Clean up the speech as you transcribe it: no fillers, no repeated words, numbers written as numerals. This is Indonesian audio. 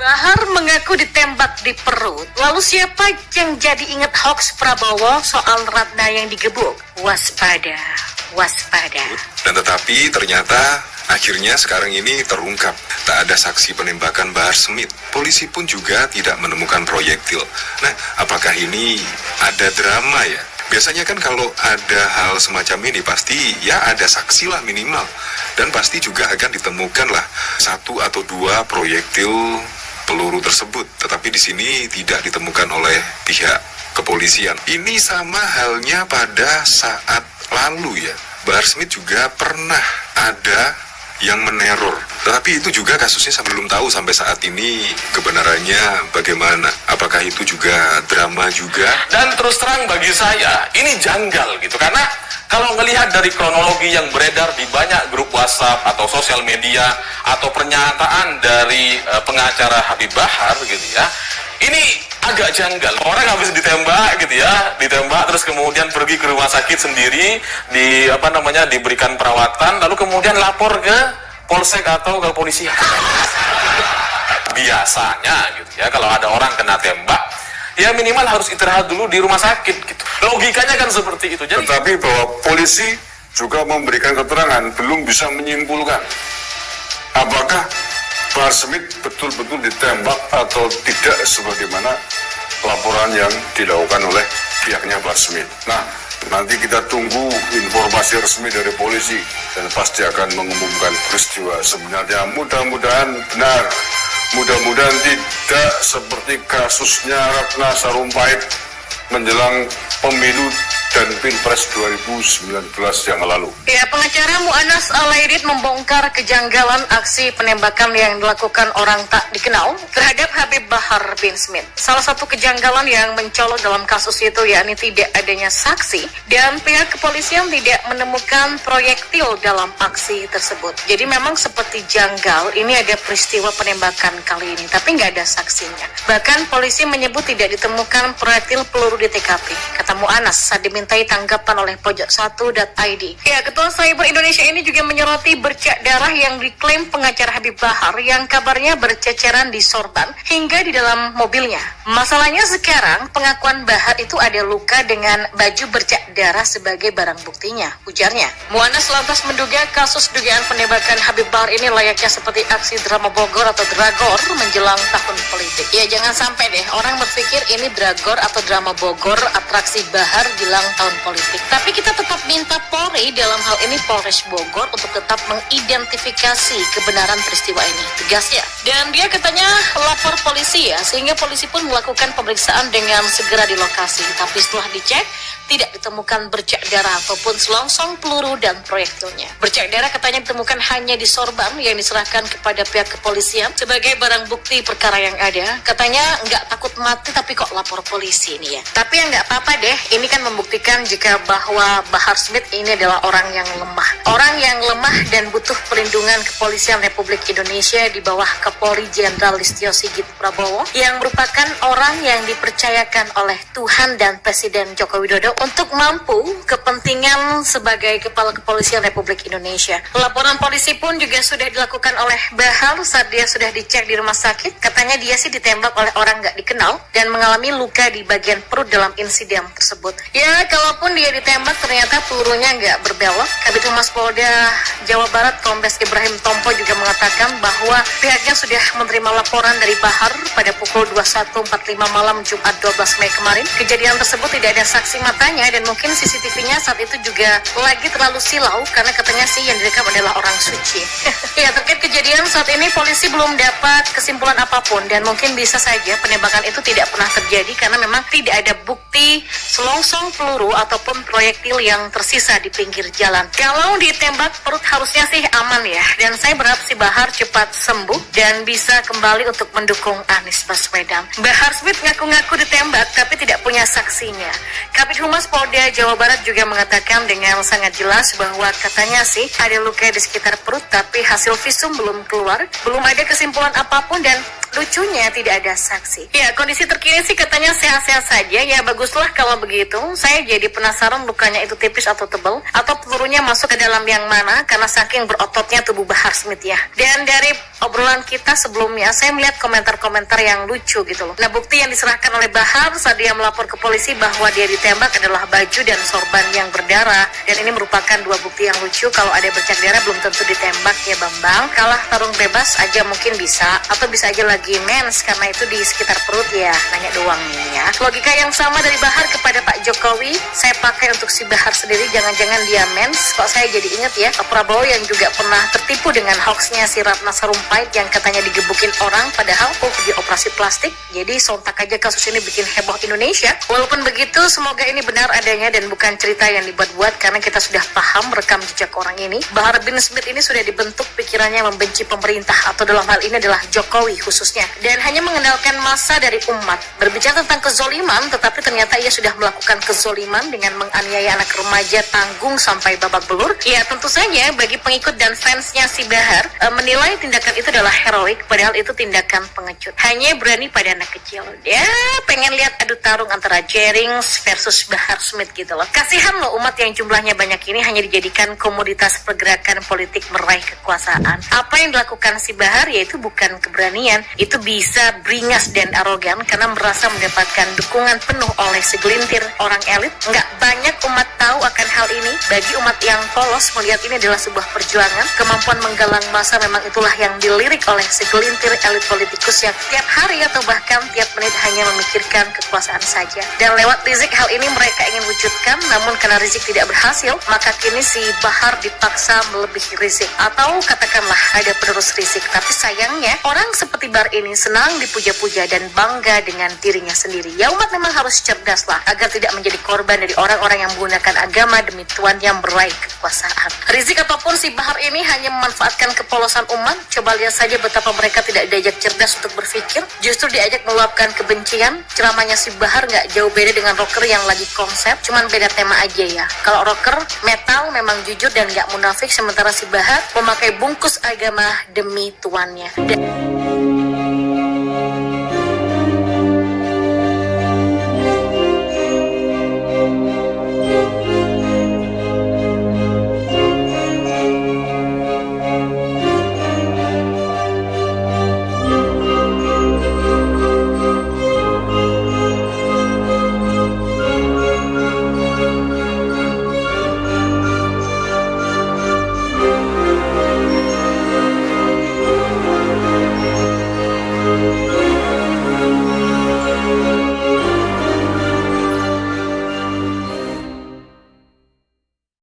Bahar mengaku ditembak di perut. Lalu siapa yang jadi ingat hoax Prabowo soal Ratna yang digebuk? Waspada, waspada. Dan tetapi ternyata akhirnya sekarang ini terungkap. Tak ada saksi penembakan Bahar Smith. Polisi pun juga tidak menemukan proyektil. Nah, apakah ini ada drama ya? Biasanya kan kalau ada hal semacam ini pasti ya ada saksi lah minimal. Dan pasti juga akan ditemukan lah 1 atau 2 proyektil peluru tersebut. Tetapi di sini tidak ditemukan oleh pihak kepolisian. Ini sama halnya pada saat lalu ya. Bahar Smith juga pernah ada yang meneror. Tetapi itu juga kasusnya belum tahu sampai saat ini kebenarannya bagaimana. Apakah itu juga drama juga? Dan terus terang bagi saya ini janggal gitu, karena kalau melihat dari kronologi yang beredar di banyak grup WhatsApp atau sosial media atau pernyataan dari pengacara Habib Bahar gitu ya, ini agak janggal. Orang habis ditembak gitu ya, ditembak terus kemudian pergi ke rumah sakit sendiri, diberikan perawatan, lalu kemudian lapor ke polsek atau ke polisi. Biasanya gitu ya, kalau ada orang kena tembak, ya minimal harus istirahat dulu di rumah sakit gitu. Logikanya kan seperti itu. Jadi, tetapi bahwa polisi juga memberikan keterangan, belum bisa menyimpulkan apakah Bahar Smith betul-betul ditembak atau tidak sebagaimana laporan yang dilakukan oleh pihaknya Bahar Smith. Nah, nanti kita tunggu informasi resmi dari polisi dan pasti akan mengumumkan peristiwa sebenarnya. Mudah-mudahan benar. Mudah-mudahan tidak seperti kasusnya Ratna Sarumpait menjelang pemilu dan Pilpres 2019 yang lalu. Ya, pengacara Mu'anas Alaidit membongkar kejanggalan aksi penembakan yang dilakukan orang tak dikenal terhadap Habib Bahar bin Smith. Salah satu kejanggalan yang mencolok dalam kasus itu yakni tidak adanya saksi dan pihak kepolisian tidak menemukan proyektil dalam aksi tersebut. Jadi memang seperti janggal, ini ada peristiwa penembakan kali ini, tapi nggak ada saksinya. Bahkan polisi menyebut tidak ditemukan proyektil peluru di TKP. Kata Mu'anas saat dimintai tanggapan oleh pojok1.id. Ya, Ketua Cyber Indonesia ini juga menyoroti bercak darah yang diklaim pengacara Habib Bahar yang kabarnya berceceran di sorban hingga di dalam mobilnya. Masalahnya sekarang pengakuan Bahar itu ada luka dengan baju bercak darah sebagai barang buktinya, ujarnya. Mu'anas lantas menduga kasus dugaan penembakan Habib Bahar ini layaknya seperti aksi drama Bogor atau Dragor menjelang tahun politik. Ya, jangan sampai deh orang berpikir ini Dragor atau drama Bogor atraksi Bahar jelang tahun politik. Tapi kita tetap minta Polri, dalam hal ini Polres Bogor, untuk tetap mengidentifikasi kebenaran peristiwa ini. Tegas ya. Dan dia katanya lapor polisi ya, sehingga polisi pun melakukan pemeriksaan dengan segera di lokasi. Tapi setelah dicek, tidak ditemukan bercak darah ataupun selongsong peluru dan proyektilnya. Bercak darah katanya ditemukan hanya di sorban yang diserahkan kepada pihak kepolisian sebagai barang bukti perkara yang ada. Katanya nggak takut mati tapi kok lapor polisi nih ya. Tapi ya nggak apa-apa deh, ini kan membuktikan jika bahwa Bahar Smith ini adalah orang yang lemah. Orang yang lemah dan butuh perlindungan kepolisian Republik Indonesia di bawah Kapolri Jenderal Listio Sigit Prabowo yang merupakan orang yang dipercayakan oleh Tuhan dan Presiden Joko Widodo untuk mampu kepentingan sebagai Kepala Kepolisian Republik Indonesia. Laporan polisi pun juga sudah dilakukan oleh Bahar saat dia sudah dicek di rumah sakit. Katanya dia sih ditembak oleh orang nggak dikenal dan mengalami luka di bagian perut dalam insiden tersebut. Ya, kalaupun dia ditembak ternyata pelurunya nggak berbelok. Kabid Humas Polda Jawa Barat Kombes Ibrahim Tompo juga mengatakan bahwa pihaknya sudah menerima laporan dari Bahar pada pukul 21.45 malam Jumat 12 Mei kemarin. Kejadian tersebut tidak ada saksi matanya dan mungkin CCTV-nya saat itu juga lagi terlalu silau karena katanya sih yang direkam adalah orang suci. Ya, terkait kejadian saat ini polisi belum dapat kesimpulan apapun dan mungkin bisa saja penembakan itu tidak pernah terjadi karena memang tidak ada bukti selongsong peluru ataupun proyektil yang tersisa di pinggir jalan. Kalau ditembak perut harusnya sih aman ya, dan saya berharap si Bahar cepat sembuh dan bisa kembali untuk mendukung Anies Baswedan. Bahar Smith ngaku-ngaku ditembak tapi tidak punya saksinya. Kabid Humas Polda Jawa Barat juga mengatakan dengan sangat jelas bahwa katanya sih ada luka di sekitar perut tapi hasil visum belum keluar, belum ada kesimpulan apapun dan Lucunya tidak ada saksi. Ya, kondisi terkini sih katanya sehat-sehat saja. Ya, baguslah kalau begitu. Saya jadi penasaran lukanya itu tipis atau tebal, atau pelurunya masuk ke dalam yang mana, karena saking berototnya tubuh Bahar Smith ya. Dan dari obrolan kita sebelumnya, saya melihat komentar-komentar yang lucu gitu loh. Nah, bukti yang diserahkan oleh Bahar saat dia melapor ke polisi bahwa dia ditembak adalah baju dan sorban yang berdarah. Dan ini merupakan dua bukti yang lucu. Kalau ada bercak darah belum tentu ditembak ya Bambang. Kalah tarung bebas aja mungkin bisa, atau bisa aja lagi mens karena itu di sekitar perut ya. Nanya doang nih ya. Logika yang sama dari Bahar kepada Pak Jokowi saya pakai untuk si Bahar sendiri. Jangan-jangan dia mens. Kok saya jadi inget ya Pak Prabowo yang juga pernah tertipu dengan hoaxnya si Ratna Sarumpait yang katanya digebukin orang, padahal dia operasi plastik. Jadi sontak aja kasus ini bikin heboh Indonesia. Walaupun begitu, semoga ini benar adanya dan bukan cerita yang dibuat-buat, karena kita sudah paham rekam jejak orang ini. Bahar bin Smith ini sudah dibentuk pikirannya membenci pemerintah, atau dalam hal ini adalah Jokowi khususnya, dan hanya mengendalikan massa dari umat. Berbicara tentang kezoliman, tetapi ternyata ia sudah melakukan kezoliman dengan menganiaya anak remaja tanggung sampai babak belur. Ya tentu saja bagi pengikut dan fansnya si Bahar menilai tindakan itu adalah heroik, padahal itu tindakan pengecut. Hanya berani pada anak kecil. Ya pengen lihat adu tarung antara Jerings versus Bahar Smith gitu loh. Kasihan loh umat yang jumlahnya banyak ini hanya dijadikan komoditas pergerakan politik meraih kekuasaan. Apa yang dilakukan si Bahar yaitu bukan keberanian, itu bisa beringas dan arogan karena merasa mendapatkan dukungan penuh oleh segelintir orang elit. Nggak banyak umat tahu akan hal ini. Bagi umat yang polos melihat ini adalah sebuah perjuangan. Kemampuan menggalang massa memang itulah yang dilirik oleh segelintir elit politikus yang tiap hari atau bahkan tiap menit hanya memikirkan kekuasaan saja. Dan lewat Rizik hal ini mereka ingin wujudkan, namun karena Rizik tidak berhasil, maka kini si Bahar dipaksa melebihi Rizik, atau katakanlah ada penerus Rizik. Tapi sayangnya orang seperti Bahar ini senang dipuja-puja dan bangga dengan dirinya sendiri. Ya umat memang harus cerdas lah agar tidak menjadi korban dari orang-orang yang menggunakan agama demi tuan yang meraih kekuasaan. Rizik ataupun si Bahar ini hanya memanfaatkan kepolosan umat. Coba lihat saja betapa mereka tidak diajak cerdas untuk berpikir, justru diajak meluapkan kebencian. Ceramahnya si Bahar nggak jauh beda dengan rocker yang lagi konsep, cuman beda tema aja ya. Kalau rocker metal memang jujur dan nggak munafik, sementara si Bahar memakai bungkus agama demi tuannya.